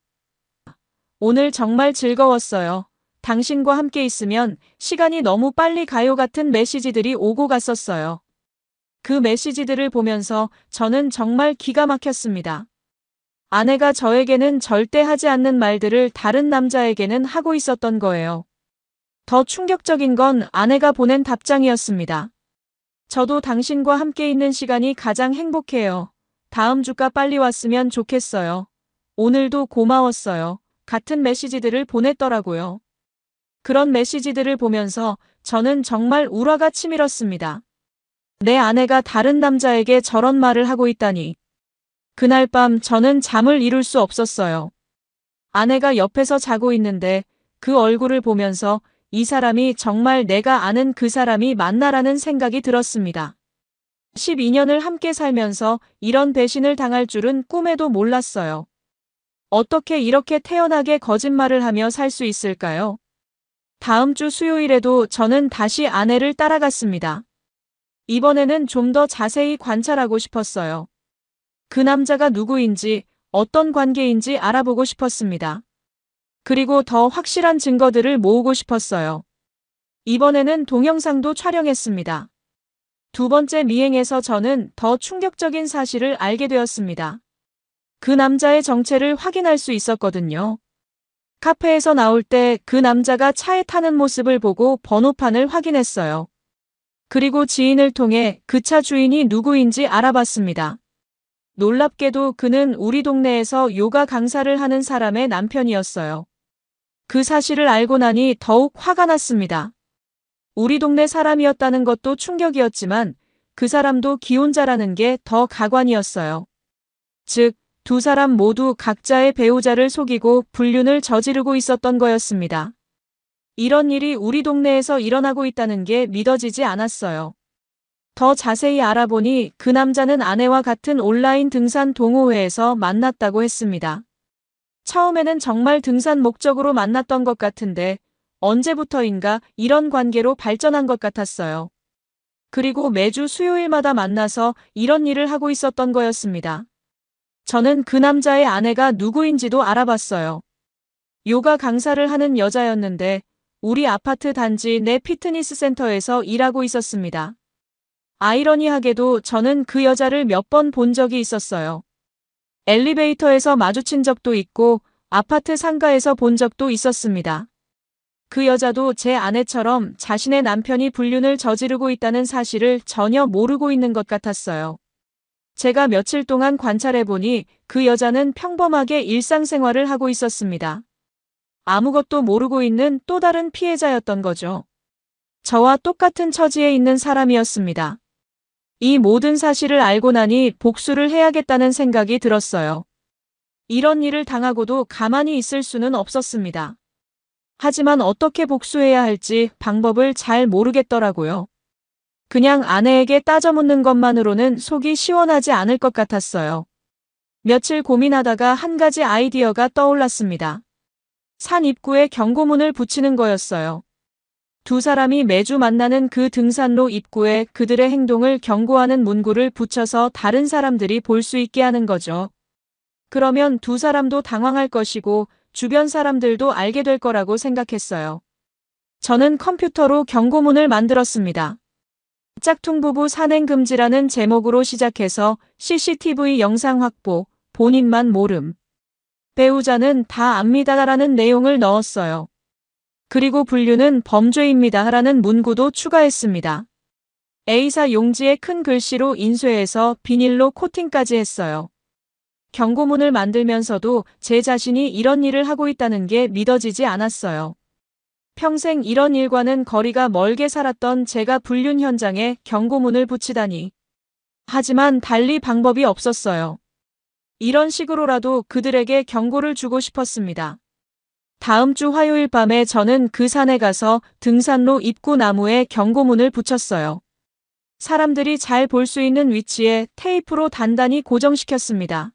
오늘 정말 즐거웠어요. 당신과 함께 있으면 시간이 너무 빨리 가요 같은 메시지들이 오고 갔었어요. 그 메시지들을 보면서 저는 정말 기가 막혔습니다. 아내가 저에게는 절대 하지 않는 말들을 다른 남자에게는 하고 있었던 거예요. 더 충격적인 건 아내가 보낸 답장이었습니다. 저도 당신과 함께 있는 시간이 가장 행복해요. 다음 주가 빨리 왔으면 좋겠어요. 오늘도 고마웠어요. 같은 메시지들을 보냈더라고요. 그런 메시지들을 보면서 저는 정말 울화가 치밀었습니다. 내 아내가 다른 남자에게 저런 말을 하고 있다니. 그날 밤 저는 잠을 이룰 수 없었어요. 아내가 옆에서 자고 있는데 그 얼굴을 보면서 이 사람이 정말 내가 아는 그 사람이 맞나라는 생각이 들었습니다. 12년을 함께 살면서 이런 배신을 당할 줄은 꿈에도 몰랐어요. 어떻게 이렇게 태연하게 거짓말을 하며 살 수 있을까요? 다음 주 수요일에도 저는 다시 아내를 따라갔습니다. 이번에는 좀 더 자세히 관찰하고 싶었어요. 그 남자가 누구인지, 어떤 관계인지 알아보고 싶었습니다. 그리고 더 확실한 증거들을 모으고 싶었어요. 이번에는 동영상도 촬영했습니다. 두 번째 미행에서 저는 더 충격적인 사실을 알게 되었습니다. 그 남자의 정체를 확인할 수 있었거든요. 카페에서 나올 때 그 남자가 차에 타는 모습을 보고 번호판을 확인했어요. 그리고 지인을 통해 그 차 주인이 누구인지 알아봤습니다. 놀랍게도 그는 우리 동네에서 요가 강사를 하는 사람의 남편이었어요. 그 사실을 알고 나니 더욱 화가 났습니다. 우리 동네 사람이었다는 것도 충격이었지만 그 사람도 기혼자라는 게 더 가관이었어요. 즉, 두 사람 모두 각자의 배우자를 속이고 불륜을 저지르고 있었던 거였습니다. 이런 일이 우리 동네에서 일어나고 있다는 게 믿어지지 않았어요. 더 자세히 알아보니 그 남자는 아내와 같은 온라인 등산 동호회에서 만났다고 했습니다. 처음에는 정말 등산 목적으로 만났던 것 같은데 언제부터인가 이런 관계로 발전한 것 같았어요. 그리고 매주 수요일마다 만나서 이런 일을 하고 있었던 거였습니다. 저는 그 남자의 아내가 누구인지도 알아봤어요. 요가 강사를 하는 여자였는데 우리 아파트 단지 내 피트니스 센터에서 일하고 있었습니다. 아이러니하게도 저는 그 여자를 몇 번 본 적이 있었어요. 엘리베이터에서 마주친 적도 있고 아파트 상가에서 본 적도 있었습니다. 그 여자도 제 아내처럼 자신의 남편이 불륜을 저지르고 있다는 사실을 전혀 모르고 있는 것 같았어요. 제가 며칠 동안 관찰해보니 그 여자는 평범하게 일상생활을 하고 있었습니다. 아무것도 모르고 있는 또 다른 피해자였던 거죠. 저와 똑같은 처지에 있는 사람이었습니다. 이 모든 사실을 알고 나니 복수를 해야겠다는 생각이 들었어요. 이런 일을 당하고도 가만히 있을 수는 없었습니다. 하지만 어떻게 복수해야 할지 방법을 잘 모르겠더라고요. 그냥 아내에게 따져 묻는 것만으로는 속이 시원하지 않을 것 같았어요. 며칠 고민하다가 한 가지 아이디어가 떠올랐습니다. 산 입구에 경고문을 붙이는 거였어요. 두 사람이 매주 만나는 그 등산로 입구에 그들의 행동을 경고하는 문구를 붙여서 다른 사람들이 볼 수 있게 하는 거죠. 그러면 두 사람도 당황할 것이고 주변 사람들도 알게 될 거라고 생각했어요. 저는 컴퓨터로 경고문을 만들었습니다. 짝퉁 부부 산행 금지라는 제목으로 시작해서 CCTV 영상 확보, 본인만 모름. 배우자는 다 압니다라는 내용을 넣었어요. 그리고 불륜은 범죄입니다라는 문구도 추가했습니다. A사 용지에 큰 글씨로 인쇄해서 비닐로 코팅까지 했어요. 경고문을 만들면서도 제 자신이 이런 일을 하고 있다는 게 믿어지지 않았어요. 평생 이런 일과는 거리가 멀게 살았던 제가 불륜 현장에 경고문을 붙이다니. 하지만 달리 방법이 없었어요. 이런 식으로라도 그들에게 경고를 주고 싶었습니다. 다음 주 화요일 밤에 저는 그 산에 가서 등산로 입구 나무에 경고문을 붙였어요. 사람들이 잘 볼 수 있는 위치에 테이프로 단단히 고정시켰습니다.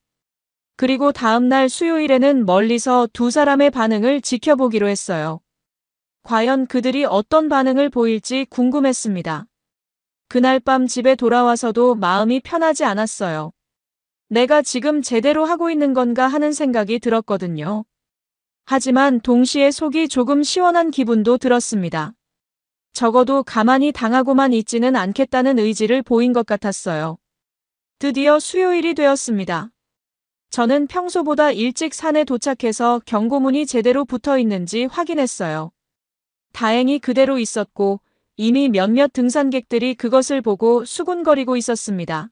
그리고 다음 날 수요일에는 멀리서 두 사람의 반응을 지켜보기로 했어요. 과연 그들이 어떤 반응을 보일지 궁금했습니다. 그날 밤 집에 돌아와서도 마음이 편하지 않았어요. 내가 지금 제대로 하고 있는 건가 하는 생각이 들었거든요. 하지만 동시에 속이 조금 시원한 기분도 들었습니다. 적어도 가만히 당하고만 있지는 않겠다는 의지를 보인 것 같았어요. 드디어 수요일이 되었습니다. 저는 평소보다 일찍 산에 도착해서 경고문이 제대로 붙어 있는지 확인했어요. 다행히 그대로 있었고 이미 몇몇 등산객들이 그것을 보고 수군거리고 있었습니다.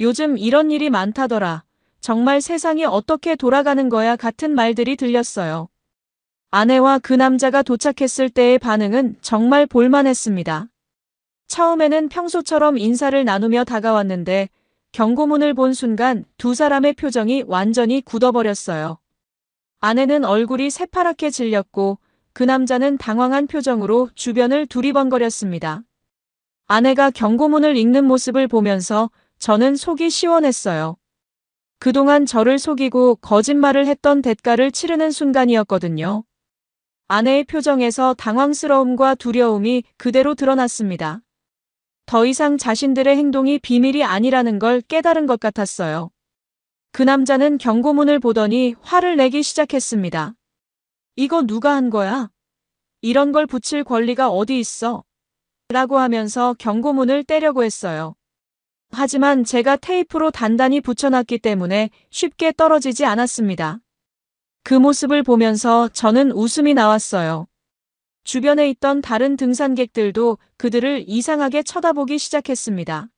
요즘 이런 일이 많다더라. 정말 세상이 어떻게 돌아가는 거야 같은 말들이 들렸어요. 아내와 그 남자가 도착했을 때의 반응은 정말 볼만했습니다. 처음에는 평소처럼 인사를 나누며 다가왔는데 경고문을 본 순간 두 사람의 표정이 완전히 굳어버렸어요. 아내는 얼굴이 새파랗게 질렸고 그 남자는 당황한 표정으로 주변을 두리번거렸습니다. 아내가 경고문을 읽는 모습을 보면서 저는 속이 시원했어요. 그동안 저를 속이고 거짓말을 했던 대가를 치르는 순간이었거든요. 아내의 표정에서 당황스러움과 두려움이 그대로 드러났습니다. 더 이상 자신들의 행동이 비밀이 아니라는 걸 깨달은 것 같았어요. 그 남자는 경고문을 보더니 화를 내기 시작했습니다. 이거 누가 한 거야? 이런 걸 붙일 권리가 어디 있어? 라고 하면서 경고문을 떼려고 했어요. 하지만 제가 테이프로 단단히 붙여놨기 때문에 쉽게 떨어지지 않았습니다. 그 모습을 보면서 저는 웃음이 나왔어요. 주변에 있던 다른 등산객들도 그들을 이상하게 쳐다보기 시작했습니다.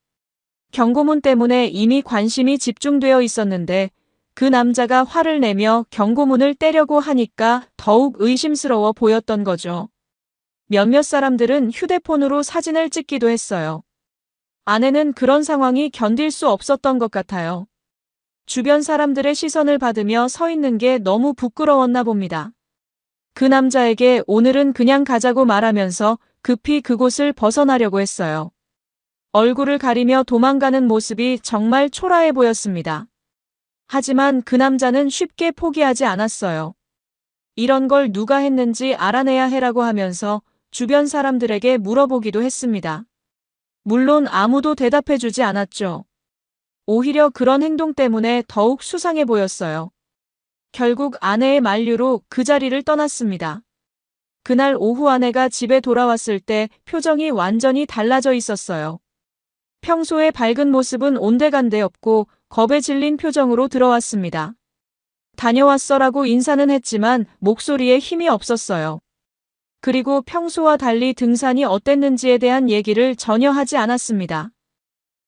경고문 때문에 이미 관심이 집중되어 있었는데 그 남자가 화를 내며 경고문을 떼려고 하니까 더욱 의심스러워 보였던 거죠. 몇몇 사람들은 휴대폰으로 사진을 찍기도 했어요. 아내는 그런 상황이 견딜 수 없었던 것 같아요. 주변 사람들의 시선을 받으며 서 있는 게 너무 부끄러웠나 봅니다. 그 남자에게 오늘은 그냥 가자고 말하면서 급히 그곳을 벗어나려고 했어요. 얼굴을 가리며 도망가는 모습이 정말 초라해 보였습니다. 하지만 그 남자는 쉽게 포기하지 않았어요. 이런 걸 누가 했는지 알아내야 해라고 하면서 주변 사람들에게 물어보기도 했습니다. 물론 아무도 대답해주지 않았죠. 오히려 그런 행동 때문에 더욱 수상해 보였어요. 결국 아내의 만류로 그 자리를 떠났습니다. 그날 오후 아내가 집에 돌아왔을 때 표정이 완전히 달라져 있었어요. 평소의 밝은 모습은 온데간데 없고 겁에 질린 표정으로 들어왔습니다. 다녀왔어라고 인사는 했지만 목소리에 힘이 없었어요. 그리고 평소와 달리 등산이 어땠는지에 대한 얘기를 전혀 하지 않았습니다.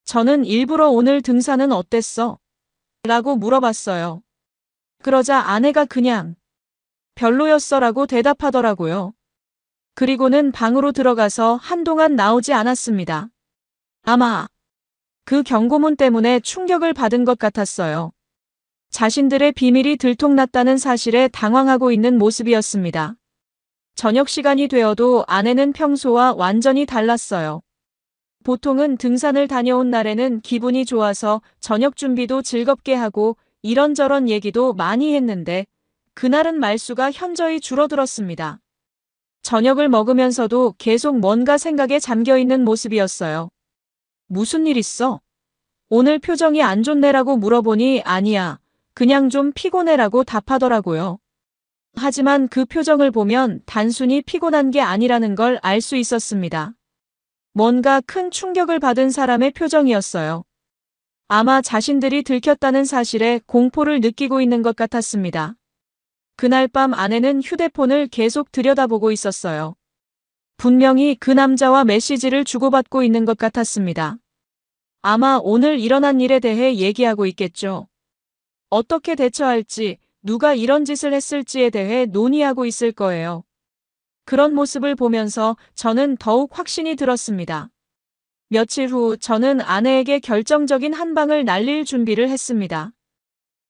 저는 일부러 오늘 등산은 어땠어? 라고 물어봤어요. 그러자 아내가 그냥 별로였어라고 대답하더라고요. 그리고는 방으로 들어가서 한동안 나오지 않았습니다. 아마 그 경고문 때문에 충격을 받은 것 같았어요. 자신들의 비밀이 들통났다는 사실에 당황하고 있는 모습이었습니다. 저녁 시간이 되어도 아내는 평소와 완전히 달랐어요. 보통은 등산을 다녀온 날에는 기분이 좋아서 저녁 준비도 즐겁게 하고 이런저런 얘기도 많이 했는데 그날은 말수가 현저히 줄어들었습니다. 저녁을 먹으면서도 계속 뭔가 생각에 잠겨있는 모습이었어요. 무슨 일 있어? 오늘 표정이 안 좋네라고 물어보니 아니야. 그냥 좀 피곤해라고 답하더라고요. 하지만 그 표정을 보면 단순히 피곤한 게 아니라는 걸 알 수 있었습니다. 뭔가 큰 충격을 받은 사람의 표정이었어요. 아마 자신들이 들켰다는 사실에 공포를 느끼고 있는 것 같았습니다. 그날 밤 아내는 휴대폰을 계속 들여다보고 있었어요. 분명히 그 남자와 메시지를 주고받고 있는 것 같았습니다. 아마 오늘 일어난 일에 대해 얘기하고 있겠죠. 어떻게 대처할지, 누가 이런 짓을 했을지에 대해 논의하고 있을 거예요. 그런 모습을 보면서 저는 더욱 확신이 들었습니다. 며칠 후 저는 아내에게 결정적인 한 방을 날릴 준비를 했습니다.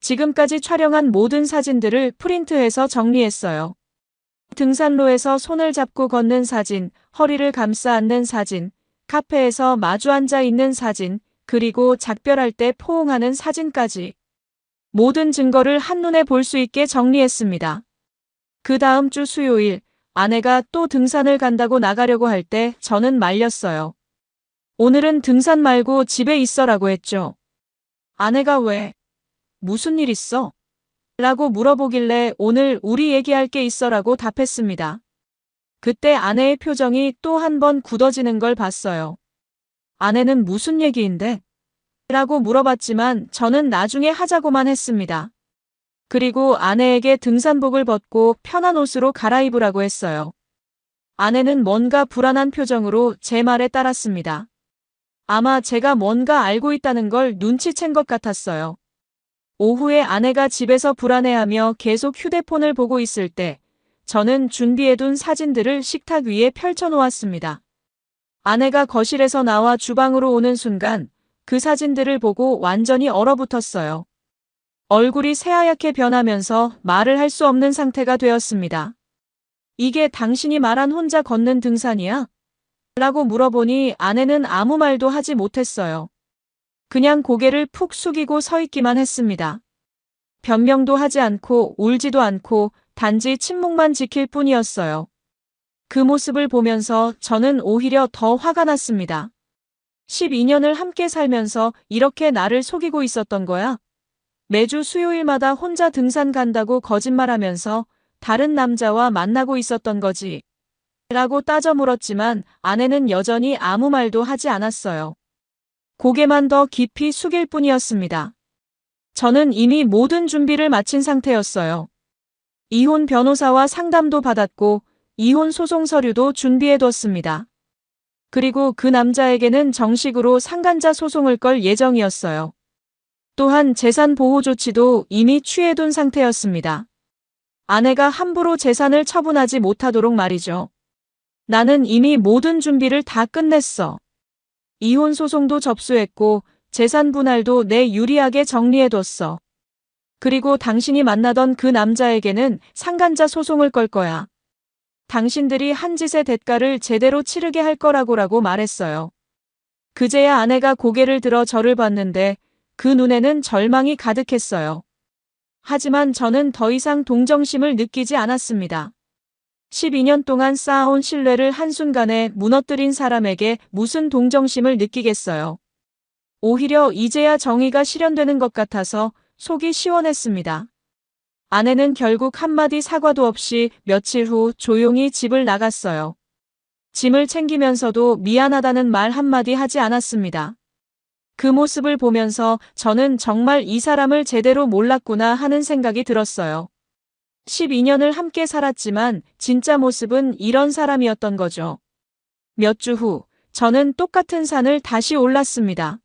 지금까지 촬영한 모든 사진들을 프린트해서 정리했어요. 등산로에서 손을 잡고 걷는 사진, 허리를 감싸 안는 사진, 카페에서 마주 앉아 있는 사진, 그리고 작별할 때 포옹하는 사진까지. 모든 증거를 한눈에 볼 수 있게 정리했습니다. 그 다음 주 수요일, 아내가 또 등산을 간다고 나가려고 할 때 저는 말렸어요. 오늘은 등산 말고 집에 있어라고 했죠. 아내가 왜? 무슨 일 있어? 라고 물어보길래 오늘 우리 얘기할 게 있어라고 답했습니다. 그때 아내의 표정이 또 한 번 굳어지는 걸 봤어요. 아내는 무슨 얘기인데? 라고 물어봤지만 저는 나중에 하자고만 했습니다. 그리고 아내에게 등산복을 벗고 편한 옷으로 갈아입으라고 했어요. 아내는 뭔가 불안한 표정으로 제 말에 따랐습니다. 아마 제가 뭔가 알고 있다는 걸 눈치챈 것 같았어요. 오후에 아내가 집에서 불안해하며 계속 휴대폰을 보고 있을 때 저는 준비해둔 사진들을 식탁 위에 펼쳐놓았습니다. 아내가 거실에서 나와 주방으로 오는 순간 그 사진들을 보고 완전히 얼어붙었어요. 얼굴이 새하얗게 변하면서 말을 할 수 없는 상태가 되었습니다. 이게 당신이 말한 혼자 걷는 등산이야? 라고 물어보니 아내는 아무 말도 하지 못했어요. 그냥 고개를 푹 숙이고 서 있기만 했습니다. 변명도 하지 않고 울지도 않고 단지 침묵만 지킬 뿐이었어요. 그 모습을 보면서 저는 오히려 더 화가 났습니다. 12년을 함께 살면서 이렇게 나를 속이고 있었던 거야? 매주 수요일마다 혼자 등산 간다고 거짓말하면서 다른 남자와 만나고 있었던 거지. 라고 따져 물었지만 아내는 여전히 아무 말도 하지 않았어요. 고개만 더 깊이 숙일 뿐이었습니다. 저는 이미 모든 준비를 마친 상태였어요. 이혼 변호사와 상담도 받았고 이혼 소송 서류도 준비해뒀습니다. 그리고 그 남자에게는 정식으로 상간자 소송을 걸 예정이었어요. 또한 재산 보호 조치도 이미 취해둔 상태였습니다. 아내가 함부로 재산을 처분하지 못하도록 말이죠. 나는 이미 모든 준비를 다 끝냈어. 이혼 소송도 접수했고 재산 분할도 내 유리하게 정리해뒀어. 그리고 당신이 만나던 그 남자에게는 상간자 소송을 걸 거야. 당신들이 한 짓의 대가를 제대로 치르게 할 거라고 말했어요. 그제야 아내가 고개를 들어 저를 봤는데 그 눈에는 절망이 가득했어요. 하지만 저는 더 이상 동정심을 느끼지 않았습니다. 12년 동안 쌓아온 신뢰를 한순간에 무너뜨린 사람에게 무슨 동정심을 느끼겠어요. 오히려 이제야 정의가 실현되는 것 같아서 속이 시원했습니다. 아내는 결국 한마디 사과도 없이 며칠 후 조용히 집을 나갔어요. 짐을 챙기면서도 미안하다는 말 한마디 하지 않았습니다. 그 모습을 보면서 저는 정말 이 사람을 제대로 몰랐구나 하는 생각이 들었어요. 12년을 함께 살았지만 진짜 모습은 이런 사람이었던 거죠. 몇 주 후 저는 똑같은 산을 다시 올랐습니다.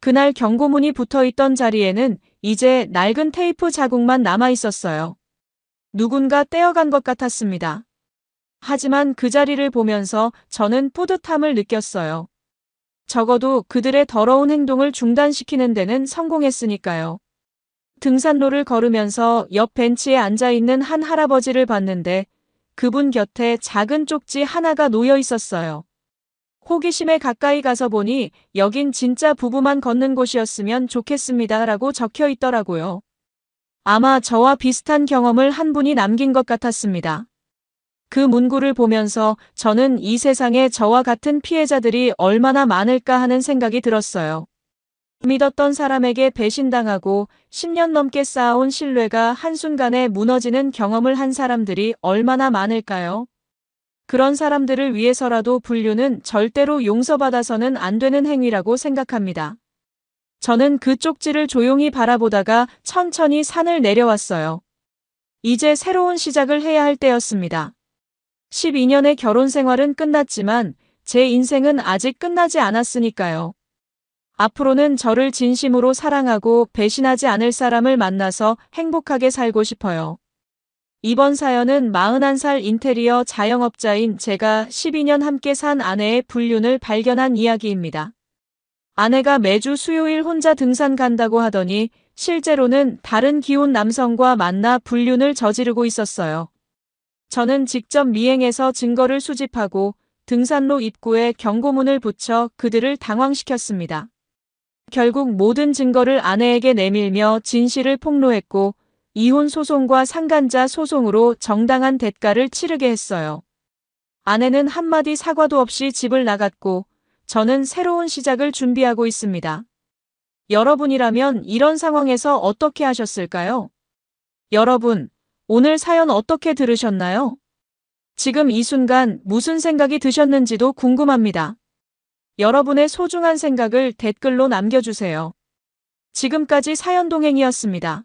그날 경고문이 붙어있던 자리에는 이제 낡은 테이프 자국만 남아 있었어요. 누군가 떼어간 것 같았습니다. 하지만 그 자리를 보면서 저는 뿌듯함을 느꼈어요. 적어도 그들의 더러운 행동을 중단시키는 데는 성공했으니까요. 등산로를 걸으면서 옆 벤치에 앉아있는 한 할아버지를 봤는데 그분 곁에 작은 쪽지 하나가 놓여 있었어요. 호기심에 가까이 가서 보니 여긴 진짜 부부만 걷는 곳이었으면 좋겠습니다 라고 적혀 있더라고요. 아마 저와 비슷한 경험을 한 분이 남긴 것 같았습니다. 그 문구를 보면서 저는 이 세상에 저와 같은 피해자들이 얼마나 많을까 하는 생각이 들었어요. 믿었던 사람에게 배신당하고 10년 넘게 쌓아온 신뢰가 한순간에 무너지는 경험을 한 사람들이 얼마나 많을까요? 그런 사람들을 위해서라도 불륜은 절대로 용서받아서는 안 되는 행위라고 생각합니다. 저는 그 쪽지를 조용히 바라보다가 천천히 산을 내려왔어요. 이제 새로운 시작을 해야 할 때였습니다. 12년의 결혼 생활은 끝났지만 제 인생은 아직 끝나지 않았으니까요. 앞으로는 저를 진심으로 사랑하고 배신하지 않을 사람을 만나서 행복하게 살고 싶어요. 이번 사연은 41살 인테리어 자영업자인 제가 12년 함께 산 아내의 불륜을 발견한 이야기입니다. 아내가 매주 수요일 혼자 등산 간다고 하더니 실제로는 다른 기혼 남성과 만나 불륜을 저지르고 있었어요. 저는 직접 미행해서 증거를 수집하고 등산로 입구에 경고문을 붙여 그들을 당황시켰습니다. 결국 모든 증거를 아내에게 내밀며 진실을 폭로했고 이혼 소송과 상간자 소송으로 정당한 대가를 치르게 했어요. 아내는 한마디 사과도 없이 집을 나갔고 저는 새로운 시작을 준비하고 있습니다. 여러분이라면 이런 상황에서 어떻게 하셨을까요? 여러분, 오늘 사연 어떻게 들으셨나요? 지금 이 순간 무슨 생각이 드셨는지도 궁금합니다. 여러분의 소중한 생각을 댓글로 남겨주세요. 지금까지 사연동행이었습니다.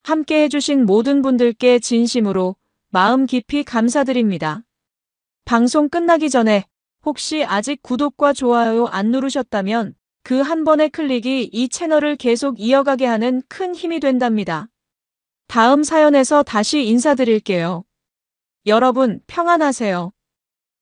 함께 해주신 모든 분들께 진심으로 마음 깊이 감사드립니다. 방송 끝나기 전에 혹시 아직 구독과 좋아요 안 누르셨다면 그 한 번의 클릭이 이 채널을 계속 이어가게 하는 큰 힘이 된답니다. 다음 사연에서 다시 인사드릴게요. 여러분 평안하세요.